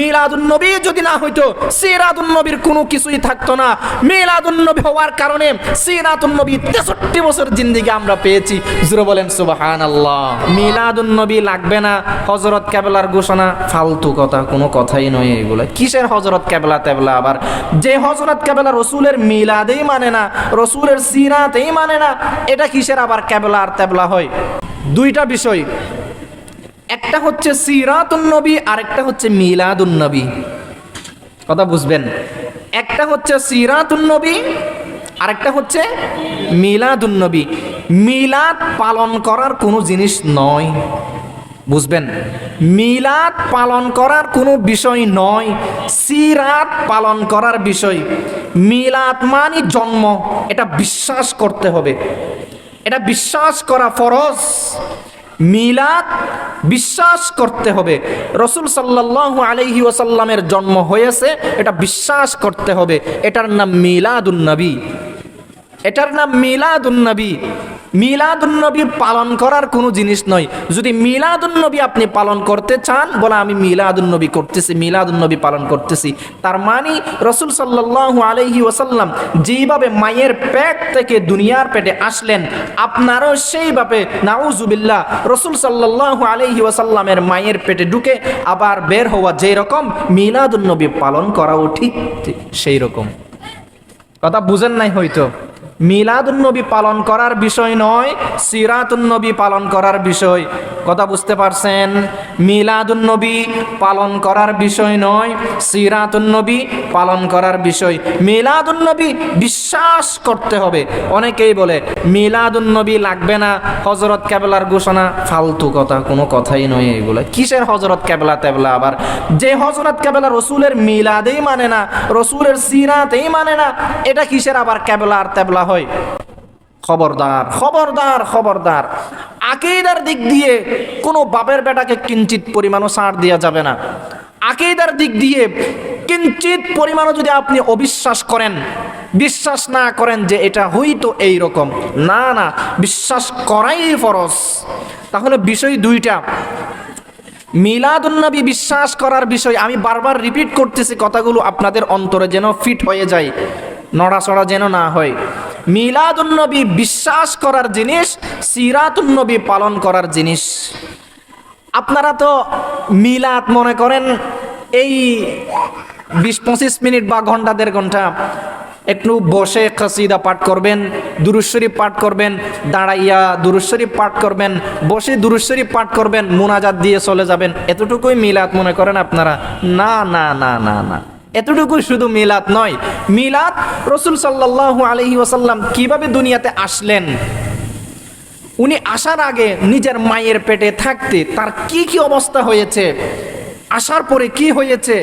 মিলাদুন্নবী যদি না হইতো সিরাতুন্নবীর কোনো কিছুই থাকতো না। মিলাদুন্নবী হওয়ার কারণে সিরাতুন্নবী 63 বছর জিন্দেগি আমরা পেয়েছি। জোরে বলেন সুবহানাল্লাহ। মিলাদুন্নবী লাগবে না, হযরত কেবলার ঘোষণা, ফালতু কথা, কোনো কথাই নয় এগুলো। কিসের হযরত কেবলা তেবলা? আবার যে হযরত কেবলা রসুলের মিলাদেই মানে না, রসুলের সিরাতেই মানে না, এটা কিসের আবার কেবলা আর তেবলা হয়? দুইটা বিষয়, একটা হচ্ছে সিরাতুন নবী আর একটা হচ্ছে মিলাদুন নবী। কথা বুঝবেন? একটা হচ্ছে সিরাতুন নবী আর একটা হচ্ছে মিলাদুন নবী। মিলাদ পালন করার কোনো জিনিস নয়, বুঝবেন? মিলাদ পালন করার কোনো বিষয় নয়, সিরাত পালন করার বিষয়। মিলাদ মানে জন্ম, এটা বিশ্বাস করতে হবে, এটা বিশ্বাস করা ফরজ। মিলাদ বিশ্বাস করতে হবে, রসুল সাল্লাল্লাহু আলাইহি ওয়াসাল্লামের জন্ম হয়েছে, এটা বিশ্বাস করতে হবে। এটার নাম মিলাদুন নবী, এটার নাম মিলাদুন নবী। মিলাদুন নবী পালন করার কোনো জিনিস নয়। যদি মিলাদুন নবী আপনি পালন করতে চান, বলে আমি মিলাদুন নবী করতেছি, মিলাদুন নবী পালন করতেছি, তার মানে রসুল সাল্লাল্লাহু আলাইহি ওয়াসাল্লাম যেইভাবে মায়ের পেট থেকে দুনিয়ার পেটে আসলেন, আপনারও সেইভাবে নাউজুবিল্লাহ রসুল সাল্লাল্লাহু আলাইহি ওয়াসাল্লামের মায়ের পেটে ঢুকে আবার বের হওয়া যেই রকম, মিলাদুন নবী পালন করাও ঠিক সেই রকম। কথা বুঝেন নাই হয়তো? মিলাদুন নবী পালন করার বিষয় নয়, সিরাতুন নবী পালন করার বিষয়। কথা বুঝতে পারছেন? মিলাদুন নবী পালন করার বিষয় নয়, সিরাতুন নবী পালন করার বিষয়। মিলাদুন নবী বিশ্বাস করতে হবে। অনেকেই বলে মিলাদুন নবী লাগবে না, হযরত কেবলার ঘোষণা, ফালতু কথা, কোনো কথাই নয় এগুলো। কিসের হযরত কেবলা তেবলা? আবার যে হযরত কেবলা রসুলের মিলাদেই মানে না, রসুলের সিরাতেই মানে না, এটা কিসের আবার কেবলা আর তেবলা হয়? খবরদার, খবরদার, খবরদার। আকীদার দিক দিয়ে কোনো বাপের বেটাকে কিঞ্চিত পরিমাণও ছাড় দেওয়া যাবে না। আকীদার দিক দিয়ে কিঞ্চিত পরিমাণও যদি আপনি অবিশ্বাস করেন, বিশ্বাস না করেন যে এটা হয়তো এই রকম, না না, বিশ্বাস করাই ফরজ। তাহলে বিষয় দুইটা, মিলাদুন নবী বিশ্বাস করার বিষয়। আমি বারবার রিপিট করতেছি কথাগুলো, আপনাদের অন্তরে যেন ফিট হয়ে যায়, নড়াচড়া যেন না হয়। মিলাদুন নবী বিশ্বাস করার জিনিস, সিরাতুন নবী পালন করার জিনিস। আপনারা তো মিলাদ মনে করেন এই 20-25 মিনিট বা ঘন্টা দেড় ঘন্টা একটু বসে কসিদা পাঠ করবেন, দুরূদ শরীফ পাঠ করবেন, দাঁড়াইয়া দুরূদ শরীফ পাঠ করবেন, বসে দুরূদ শরীফ পাঠ করবেন, মুনাজাত দিয়ে চলে যাবেন, এতটুকুই মিলাদ মনে করেন আপনারা? না না না না না, এতটুকু শুধু মিলাদ নয়। মিলাদ রসুল সাল্লাল্লাহু আলাইহি ওয়াসাল্লাম কিভাবে দুনিয়াতে আসলেন, উনি আসার আগে নিজের মায়ের পেটে থাকতে তার কি কি অবস্থা হয়েছে, আসার পরে কি হয়েছে,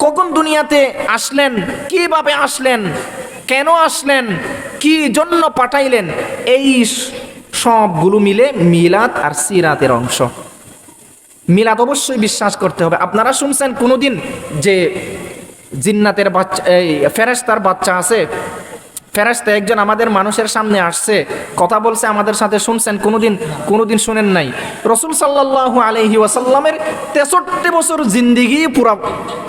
কখন দুনিয়াতে আসলেন, কিভাবে আসলেন, কেন আসলেন, কি জন্য পাঠাইলেন, এই সবগুলো মিলে মিলাদ আর সিরাতের অংশ। মিলাদ অবশ্যই বিশ্বাস করতে হবে। আপনারা শুনছেন কোনোদিন যে জিন্নাতের বাচ্চা, এই ফেরেশতার বাচ্চা আছে, ফেরেশতা একজন আমাদের মানুষের সামনে আসছে, কথা বলছে আমাদের সাথে, শুনছেন কোনোদিন? কোনোদিন শুনেন নাই। রসুল সাল্লাল্লাহু আলাইহি ওয়াসাল্লামের 63 বছর জিন্দেগি পুরা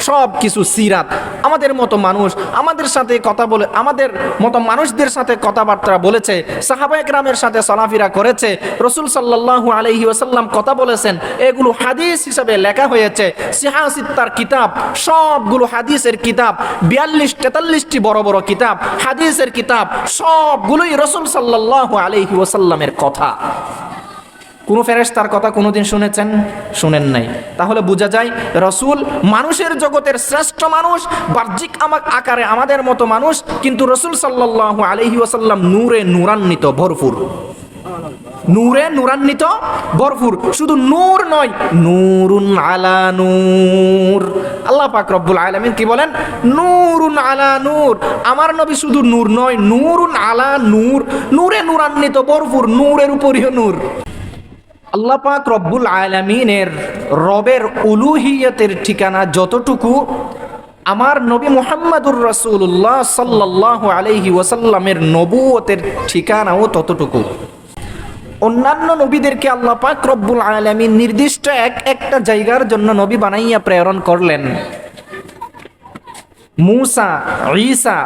সব কিছু সিরাত, আমাদের মতো মানুষ আমাদের সাথে কথা বলে, আমাদের মতো মানুষদের সাথে কথাবার্তা বলেছে, সাহাবায়ে কেরামের সাথে চলাফেরা করেছে, রসুল সাল্লাল্লাহু আলাইহি ওয়াসাল্লাম কথা বলেছেন, এগুলো হাদিস হিসাবে লেখা হয়েছে। সিহাহ সিত্তার কিতাব, সবগুলো হাদিসের কিতাব, 42-43টি বড় বড় কিতাব, হাদিসের কিতাব, সবগুলোই রসুল সাল্লাল্লাহু আলাইহি ওয়াসাল্লামের কথা। কোন ফেরেশতার কথা কোনোদিন শুনেছেন? শুনেন নাই। তাহলে বোঝা যায় রসুল মানুষের জগতের শ্রেষ্ঠ মানুষ, বাহ্যিক আকারে আমাদের মতো মানুষ, কিন্তু রসুল সাল্লাল্লাহু আলাইহি ওয়াসাল্লাম নূরে নূরান্বিত ভরপুর, নূরে নূরান্বিত ভরপুর। শুধু নূর নয়, নূরুন আলা নূর। আল্লাহ পাক রব্বুল আলামিন কি বলেন? নূরুন আলা নূর। আমার নবী শুধু নূর নয়, নূরুন আলা নূর, নূরে নূরান্বিত ভরপুর, নূরের উপরিও নূর। আল্লাহ পাক রব্বুল আলামিনের রবের উলুহিয়তের ঠিকানা যতটুকু, আমার নবী মুহাম্মাদুর রাসূলুল্লাহ সাল্লাল্লাহু আলাইহি ওয়াসাল্লামের নবুয়তের ঠিকানাও ততটুকু। অন্যান্য নবীদেরকে আল্লাহ পাক রব্বুল আলামিন নির্দিষ্ট একটা জায়গার জন্য নবী বানাইয়া প্রেরণ করলেন। মূসা, ঈসা,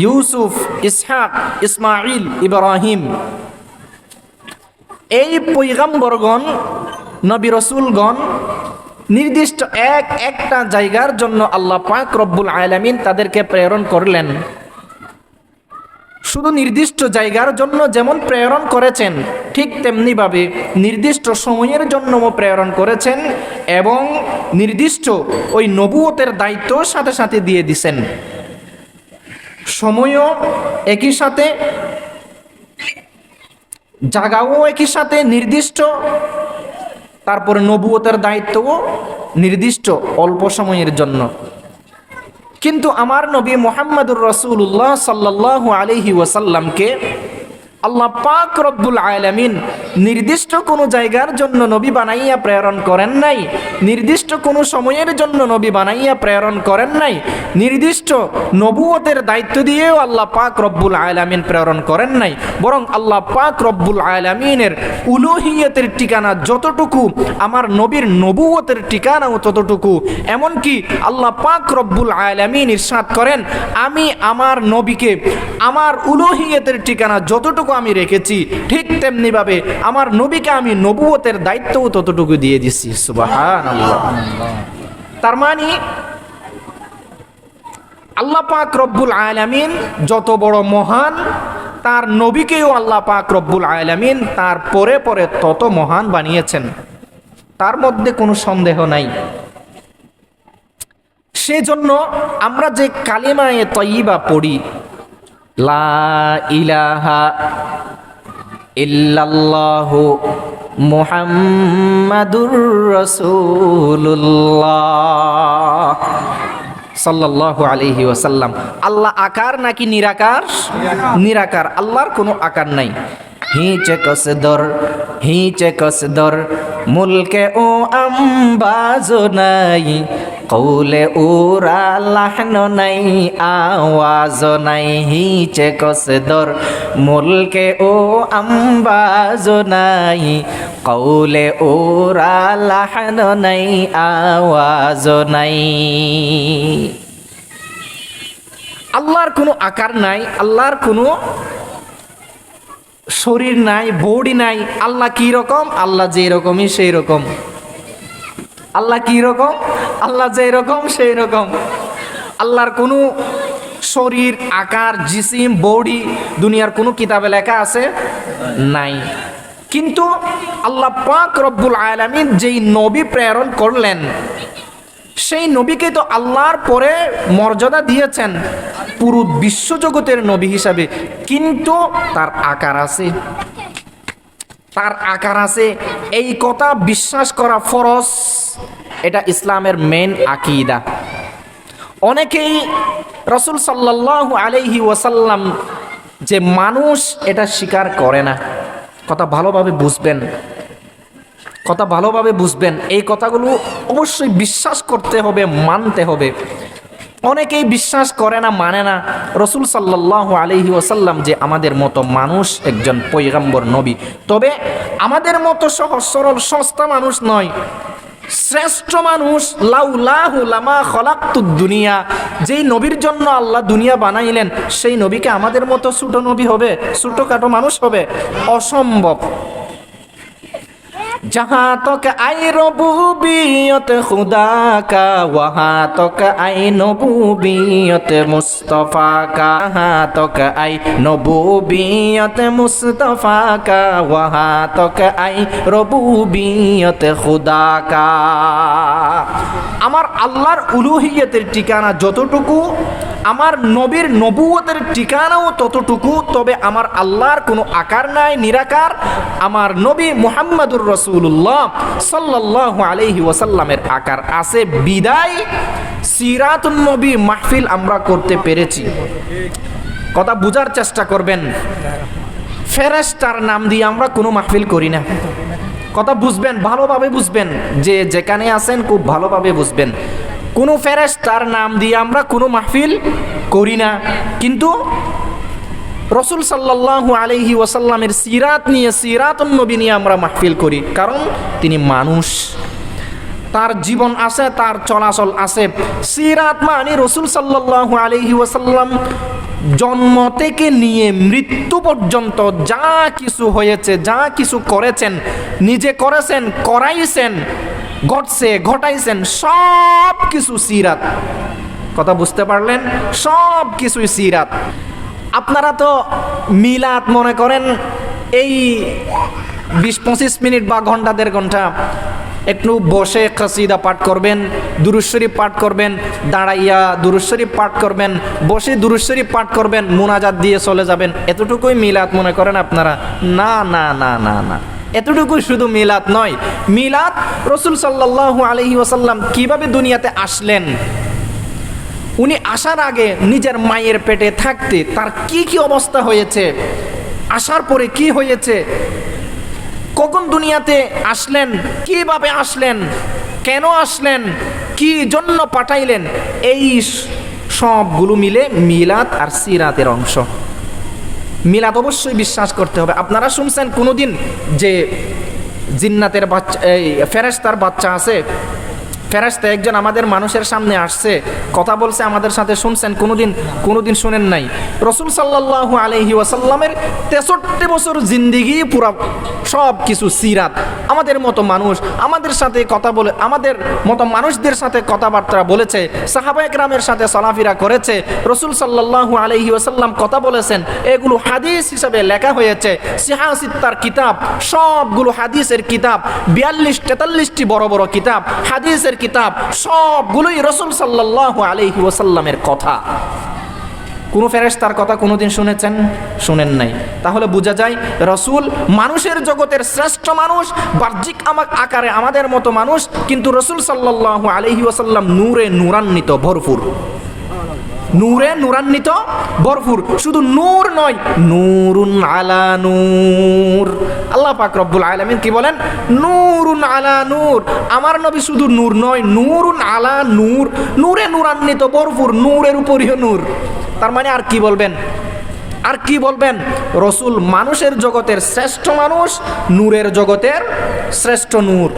ইউসুফ, ইসহাক, ইসমাঈল, ইব্রাহিম, এই পয়গম্বরগণ, নবী রাসূলগণ নির্দিষ্ট একটা জায়গার জন্য আল্লাহ পাক রব্বুল আলামিন তাদেরকে প্রেরণ করলেন। শুধু নির্দিষ্ট জায়গার জন্য যেমন প্রেরণ করেছেন, ঠিক তেমনিভাবে নির্দিষ্ট সময়ের জন্যও প্রেরণ করেছেন এবং নির্দিষ্ট ওই নবুয়তের দায়িত্ব সাথে সাথে দিয়ে দিছেন। সময়ও একই সাথে, জায়গাও একই সাথে নির্দিষ্ট, তারপরে নবুয়তের দায়িত্বও নির্দিষ্ট অল্প সময়ের জন্য। কিন্তু আমার নবী মুহাম্মদুর রাসূলুল্লাহ সাল্লাল্লাহু আলাইহি ওয়াসাল্লামকে আল্লাহ পাক রব্বুল আলামিন নির্দিষ্ট কোনো জায়গার জন্য নবী বানাইয়া প্রেরণ করেন নাই, নির্দিষ্ট কোনো সময়ের জন্য নবী বানাইয়া প্রেরণ করেন নাই, নির্দিষ্ট নবুয়তের দায়িত্ব দিয়েও আল্লাহ পাক রব্বুল আলামিন প্রেরণ করেন নাই। বরং আল্লাহ পাক রব্বুল আলামিনের উলুহিয়তের ঠিকানা যতটুকু, আমার নবীর নবুয়তের ঠিকানাও ততটুকু। এমনকি আল্লাহ পাক রব্বুল আলামিন ইরশাদ করেন, আমি আমার নবীকে আমার উলুহিয়তের ঠিকানা যতটুকু আমি রেখেছি, ঠিক তেমনিভাবে আমার নবীকে আমি নবুয়তের দায়িত্বও ততটুকু দিয়ে দিছি। সুবহানাল্লাহ। তার মানে আল্লাহ পাক রব্বুল আলামিন যত বড় মহান, তার নবীকেও আল্লাহ পাক রব্বুল আলামিন তার পরে পরে তত মহান বানিয়েছেন, তার মধ্যে কোনো সন্দেহ নাই। সেজন্য আমরা যে কালিমায়ে তয়্যিবা পড়ি, লা ইলাহা ইল্লাল্লাহু মুহাম্মাদুর রাসূলুল্লাহ সাল্লাল্লাহু আলাইহি ওয়াসাল্লাম। আল্লাহ আকার নাকি নিরাকার? নিরাকার, আল্লাহর কোনো আকার নাই। হিচে কসদর মুলকে ও আম্বাজ নাই, কৌলে উরা লাহন নাই, আওয়াজ নাই। হিচে কসদর মুলকে ও আম্বাজ নাই, কৌলে উরা লাহন নাই, আওয়াজ নাই। আল্লাহর কোনো আকার নাই, আল্লাহর কোনো শরীর নাই, বডি নাই। আল্লাহ কি রকম? আল্লাহ যে রকমই সেই রকম। আল্লাহ কি রকম? আল্লাহ যে রকম সেই রকম। আল্লাহর কোনো শরীর, আকার, জিসিম, বডি দুনিয়ার কোনো কিতাবে লেখা আছে? নাই। কিন্তু আল্লাহ পাক রব্বুল আলামিন যেই নবী প্রেরণ করলেন, সেই নবীকে তো আল্লাহর পরে মর্যাদা দিয়েছেন পুরো বিশ্বজগতের নবী হিসাবে। কিন্তু তার আকার আছে, তার আকার আছে, এই কথা বিশ্বাস করা ফরজ। এটা ইসলামের মেন আকীদা। অনেকেই রাসূল সাল্লাল্লাহু আলাইহি ওয়াসাল্লাম যে মানুষ, এটা স্বীকার করে না। কথা ভালোভাবে বুঝবেন, কথা ভালোভাবে বুঝবেন। এই কথাগুলো অবশ্যই বিশ্বাস করতে হবে, মানতে হবে। অনেকেই বিশ্বাস করে না, মানে না রাসূল সাল্লাল্লাহু আলাইহি ওয়াসাল্লাম যে আমাদের মতো মানুষ, একজন পয়গম্বর নবী। তবে আমাদের মতো সহজ সরল সস্তা মানুষ নয়, শ্রেষ্ঠ মানুষ। লাউলাহু লামা খলাকতুদ দুনিয়া, যেই নবীর জন্য আল্লাহ দুনিয়া বানাইলেন, সেই নবীকে আমাদের মতো ছোট নবী হবে, ছোটখাটো মানুষ হবে? অসম্ভব। जहाँ तक आई रबूबियत खुदा का, वहाँ तक आई नबूबियत मुस्तफ़ा का। जहाँ तक आई नबूबियत मुस्तफ़ा का, वहाँ तक आई रबूबियत खुदा का। আমার আল্লাহর উলুহিয়তের ঠিকানা যতটুকু, আমার নবীর নবুয়তের ঠিকানাও ততটুকু। তবে আমার আল্লাহর কোনো আকার নাই, নিরাকার। আমার নবী মুহাম্মদুর রাসূলুল্লাহ সাল্লাল্লাহু আলাইহি ওয়াসাল্লামের আকার আছে, বিদায় সিরাতুন নবী মাহফিল আমরা করতে পেরেছি। কথা বুঝার চেষ্টা করবেন। ফেরেশতার নাম দিয়ে আমরা কোনো মাহফিল করি না। কথা বুঝবেন, ভালোভাবে বুঝবেন, যে যেখানে আছেন খুব ভালোভাবে বুঝবেন। কোনো ফেরেশতার নাম দিয়ে আমরা কোনো মাহফিল করি না। কিন্তু রসুল সাল্লাল্লাহু আলাইহি ওয়াসাল্লামের সিরাত নিয়ে, সিরাতুন নবী নিয়ে আমরা মাহফিল করি, কারণ তিনি মানুষ, তার জীবন আছে, তার চলাচল আছে। সিরাত মানে রসুল সাল্লাল্লাহু আলাইহি ওয়াসাল্লাম জন্ম থেকে নিয়ে মৃত্যু পর্যন্ত যা কিছু হয়েছে, যা কিছু করেছেন, নিজে করেছেন, করাইছেন, ঘটছে, ঘটাইছেন, সব কিছু সিরাত। কথা বুঝতে পারলেন? সব কিছুই সিরাত। আপনারা তো মিলাদ মনে করেন এই 20-25 মিনিট বা ঘন্টা, দেড় ঘন্টা একটু বসে কাসিদা পাঠ করবেন, দুরূদ শরীফ পাঠ করবেন, দাঁড়াইয়া দুরূদ শরীফ পাঠ করবেন, বসে দুরূদ শরীফ পাঠ করবেন, মুনাজাত দিয়ে চলে যাবেন, এতটুকুই মিলাদ মনে করেন আপনারা? না না না না না, এতটুকুই শুধু মিলাদ নয়। মিলাদ রসুল সাল্লাল্লাহু আলাইহি ওয়াসাল্লাম কিভাবে দুনিয়াতে আসলেন, উনি আসার আগে নিজের মায়ের পেটে থাকতে তার কি কি অবস্থা হয়েছে, আসার পরে কি হয়েছে, কখন দুনিয়াতে আসলেন, কিভাবে আসলেন, কেন আসলেন, কি জন্য পাঠাইলেন, এই সবগুলো মিলে মিলাদ আর সিরাতের অংশ। মিলাদ অবশ্যই বিশ্বাস করতে হবে। আপনারা শুনছেন কোনোদিন যে জিন্নাতের বাচ্চা, এই ফেরেশতার বাচ্চা আছে? ফেরেশতা একজন আমাদের মানুষের সামনে আসছে, কথা বলছে আমাদের সাথে, শুনছেন কোনোদিন শুনেন নাই? রসুল সাল্লাল্লাহু আলাইহি ওয়াসাল্লামের 63 বছর জিন্দিগি পুরা সব কিছু সিরাত। আমাদের মতো মানুষ আমাদের সাথে কথা বলে, আমাদের মতো মানুষদের সাথে কথাবার্তা বলেছে, সাহাবায়ে কেরামের সাথে চলাফেরা করেছে, রসুল সাল্লাল্লাহু আলাইহি ওয়াসাল্লাম কথা বলেছেন, এগুলো হাদিস হিসাবে লেখা হয়েছে। সিহাসিত্তার কিতাব, সবগুলো হাদিসের কিতাব, 42-43টি বড় বড় কিতাব, হাদিসের কিতাব, সবগুলোই রসুল সাল্লাল্লাহু আলাইহি ওয়াসাল্লামের কথা। কোন ফেরেশতার কথা কোনোদিন শুনেছেন? শুনেন নাই। তাহলে বোঝা যায় রসুল মানুষের জগতের শ্রেষ্ঠ মানুষ, বাহ্যিক আকারে আমাদের মতো মানুষ, কিন্তু রসুল সাল্লাল্লাহু আলাইহি ওয়াসাল্লাম নূরে নূরান্বিত ভরপুর, নূরে নূরান্বিত ভরপুর। শুধু নূর নয়, নূরুন আলা নূর। আল্লাহ পাক রব্বুল আলামিন কি বলেন? নূরুন আলা নূর। আমার নবী শুধু নূর নয়, নূরুন আলা নূর, নূরে নূরান্বিত ভরপুর, নূরের উপরিও নূর। তার মানে আর কি বলবেন? আর কি বলবেন? রসুল মানুষের জগতের শ্রেষ্ঠ মানুষ, নূরের জগতের শ্রেষ্ঠ নূর,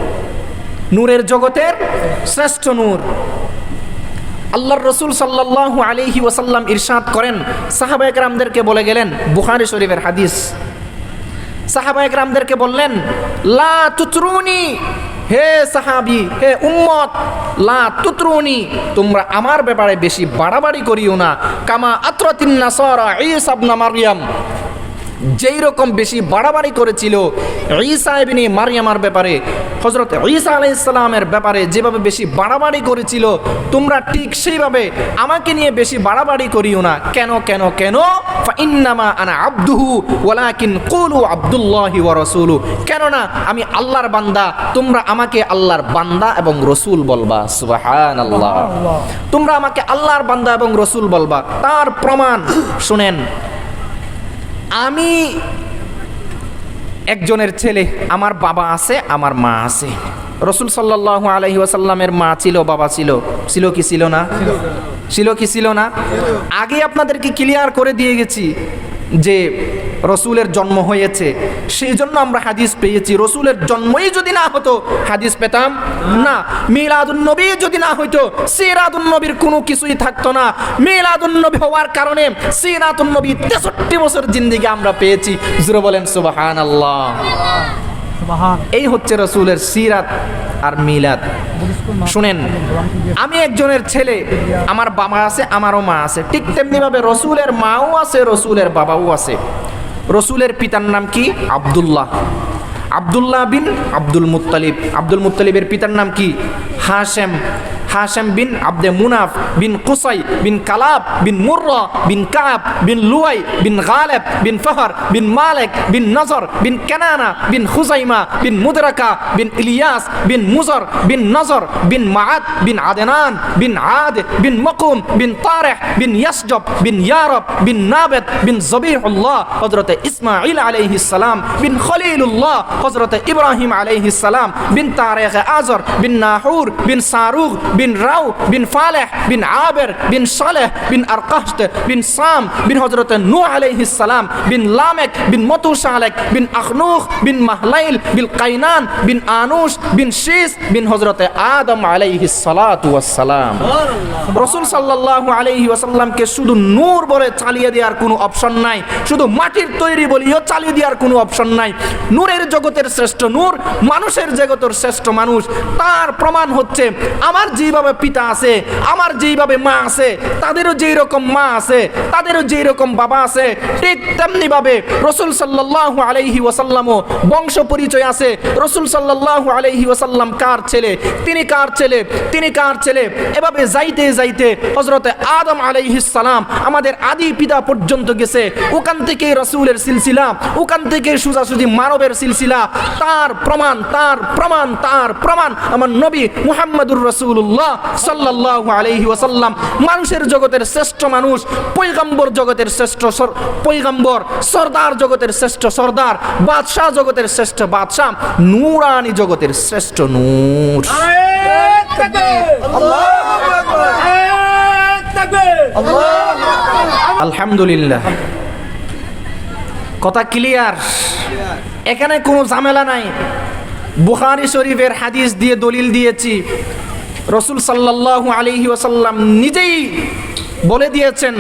নূরের জগতের শ্রেষ্ঠ নূর। আল্লাহর রসুল সাল্লাল্লাহু আলাইহি ওয়াসাল্লাম ইরশাদ করেন, সাহাবায়ে কেরামদেরকে বলে গেলেন, বুখারী শরীফের হাদিস, সাহাবায়ে কেরামদেরকে বললেন, লা তুতরুনি, হে সাহাবী, হে উম্মত, লা তুতরুনি, তোমরা আমার ব্যাপারে বেশি বাড়াবাড়ি করিও না, কামা আতরাতিন নাসারা ঈসা ইবনে মারইয়াম, যেই রকম বেশি বাড়াবাড়ি করেছিল ঈসা ইবনে মারইয়ামের ব্যাপারে, হযরত ঈসা আলাইহিস সালামের ব্যাপারে যেভাবে বেশি বাড়াবাড়ি করেছিল, তোমরা ঠিক সেইভাবে আমাকে নিয়ে বেশি বাড়াবাড়ি করিও না। কেন কেন কেন? ফা ইন্নামা আনা আবদুহু ওয়ালাকিন কুলু আব্দুল্লাহি ওয়া রাসূলুহু, কেননা আমি আল্লাহর বান্দা, তোমরা আমাকে আল্লাহর বান্দা এবং রসুল বলবা। সুবহানাল্লাহ। তোমরা আমাকে আল্লাহর বান্দা এবং রসুল বলবা। তার প্রমাণ শুনেন, আমি একজনের ছেলে, আমার বাবা আছে, আমার মা আছে। রসুল সাল্লাল্লাহু আলাইহি ওয়াসাল্লামের মা ছিল, বাবা ছিল, ছিল কি ছিল না? ছিল কি ছিল না? আগে আপনাদেরকে ক্লিয়ার করে দিয়ে গেছি যে রসুলের জন্ম হয়েছে, সেই জন্য আমরা হাদিস পেয়েছি। রসুলের জন্মই যদি না হতো হাদিস পেতাম না। মিলাদুন নবী যদি না হইতো, সিরাতুন নবীর কোনো কিছুই থাকতো না। মিলাদুন নবী হওয়ার কারণে সিরাতুন নবী 63 বছর জিন্দেগি আমরা পেয়েছি। জোরে বলেন সুবহানাল্লাহ। এই হচ্ছে রসুলের সিরাত আর মিলাদ। শুনেন, আমি একজনের ছেলে, আমার বাবা আছে, আমারও মা আছে, ঠিক তেমনি ভাবে রসুলের মাও আছে, রসুলের বাবাও আছে। রসুলের পিতার নাম কি? আব্দুল্লাহ, আব্দুল্লাহ বিন আব্দুল মুত্তালিব। আব্দুল মুত্তালিবের পিতার নাম কি? হাশেম, হাশেম বিন আব্দে মুনাফ বিন কুসাই বিন কালাব বিন মুররা বিন কাব বিন লুয়াই বিন গালেব বিন ফহর বিন মালিক বিন নজর বিন কানানা বিন খুজাইমা বিন মুদরাকা বিন ইলিয়াস বিন মুজর বিন নজর বিন মাআদ বিন আদনান বিন আদ বিন মকুম বিন তারিহ বিন ইয়াসজব বিন ইয়ারব বিন নাবেদ বিন জবিহুল্লাহ হযরত ইসমাঈল আলাইহিস সালাম বিন খলিলুল্লাহ হযরত ইব্রাহিম আলাইহিস সালাম বিন তারিখ আজর বিন নাহুর বিন সারুগ বিন বিন রাউ বিন ফালেহ বিন আবের বিন সালেহ বিন আরকাহত বিন সাম বিন হযরত নূহ আলাইহিস সালাম বিন লামেক বিন মতুশালেক বিন আখনুখ বিন মাহলাইল বিন কাইনান বিন আনুশ বিন শীস বিন হযরত আদম আলাইহিস সালাতু ওয়াস সালাম। রাসূল সাল্লাল্লাহু আলাইহি ওয়াসাল্লামকে শুধু নূর বলে চালিয়ে দেওয়ার কোনো অপশন নাই, শুধু মাটির তৈরি বলিও চালিয়ে দেওয়ার কোনো অপশন নাই। নূরের জগতের শ্রেষ্ঠ নূর, মানুষের জগতের শ্রেষ্ঠ মানুষ। তার প্রমাণ হচ্ছে আমার যেইভাবে পিতা আছে, আমার যেইভাবে মা আছে, তাদেরও যেই রকম মা আছে, তাদেরও যেই রকম বাবা আছে, ঠিক তেমনি ভাবে রাসূল সাল্লাল্লাহু আলাইহি ওয়াসাল্লামও বংশ পরিচয় আছে। রাসূল সাল্লাল্লাহু আলাইহি ওয়াসাল্লাম কার ছেলে, তিনি কার ছেলে, তিনি কার ছেলে, এভাবে যাইতে যাইতে হযরতে আদম আলাইহিস সালাম আমাদের আদি পিতা পর্যন্ত গেছে। ওখান থেকে রাসূলের সিলসিলা, ওখান থেকে সোজাসুজি মানবের সিলসিলা। তার প্রমাণ, তার প্রমাণ, তার প্রমাণ আমার নবী মুহাম্মদুর রাসূলুল্লাহ সাল্লাল্লাহু আলাইহি ওয়াসাল্লাম, মানুষের জগতের শ্রেষ্ঠ মানুষ, পয়গম্বর জগতের শ্রেষ্ঠ পয়গম্বর, সরদার জগতের শ্রেষ্ঠ সরদার, বাদশাহ জগতের শ্রেষ্ঠ বাদশাহ, নূরানি জগতের শ্রেষ্ঠ নূর। আলহামদুলিল্লাহ, কথা ক্লিয়ার, এখানে কোনো ঝামেলা নাই। বুখারী শরীফের হাদিস দিয়ে দলিল দিয়েছি। রাসূল সাল্লাল্লাহু আলাইহি ওয়াসাল্লাম নিজেই বলে দিয়েছেন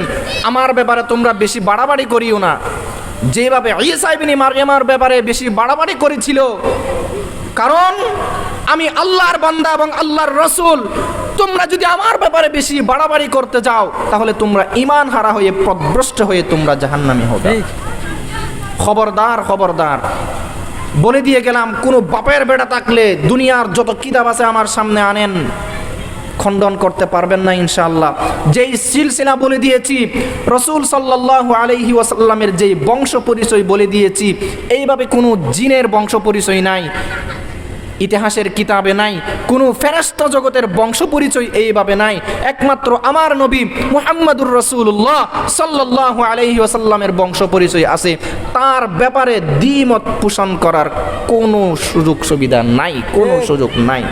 আমার ব্যাপারে তোমরা বেশি বাড়াবাড়ি করিও না, যেভাবে ঈসা ইবনে মারইয়ামের ব্যাপারে বেশি বাড়াবাড়ি করেছিল। কারণ আমি আল্লাহর বান্দা এবং আল্লাহর রাসূল, তোমরা যদি আমার ব্যাপারে বেশি বাড়াবাড়ি করতে যাও তাহলে তোমরা ঈমান হারা হয়ে পথভ্রষ্ট হয়ে তোমরা জাহান্নামী হবে। খবরদার, খবরদার, বলে দিয়ে গেলাম, কোনো বাপের বেটা থাকলে দুনিয়ার যত কিতাব আছে আমার সামনে আনেন, খণ্ডন করতে পারবেন না ইনশাআল্লাহ। যেই সিলসিলা বলে দিয়েছি, রাসূল সাল্লাল্লাহু আলাইহি ওয়াসাল্লামের যেই বংশ পরিচয় বলে দিয়েছি, এইভাবে কোনো জিনের বংশ পরিচয় নাই, ইতিহাসের কিতাবে নাই, কোনো ফেরেশতা জগতের বংশ পরিচয় এইভাবে নাই। একমাত্র আমার নবী মুহাম্মদুর রাসূলুল্লাহ সাল্লাল্লাহু আলাইহি ওয়াসাল্লামের বংশ পরিচয় আছে। তার ব্যাপারে দ্বিমত পোষণ করার কোনো সুযোগ সুবিধা নাই, কোনো সুযোগ নাই।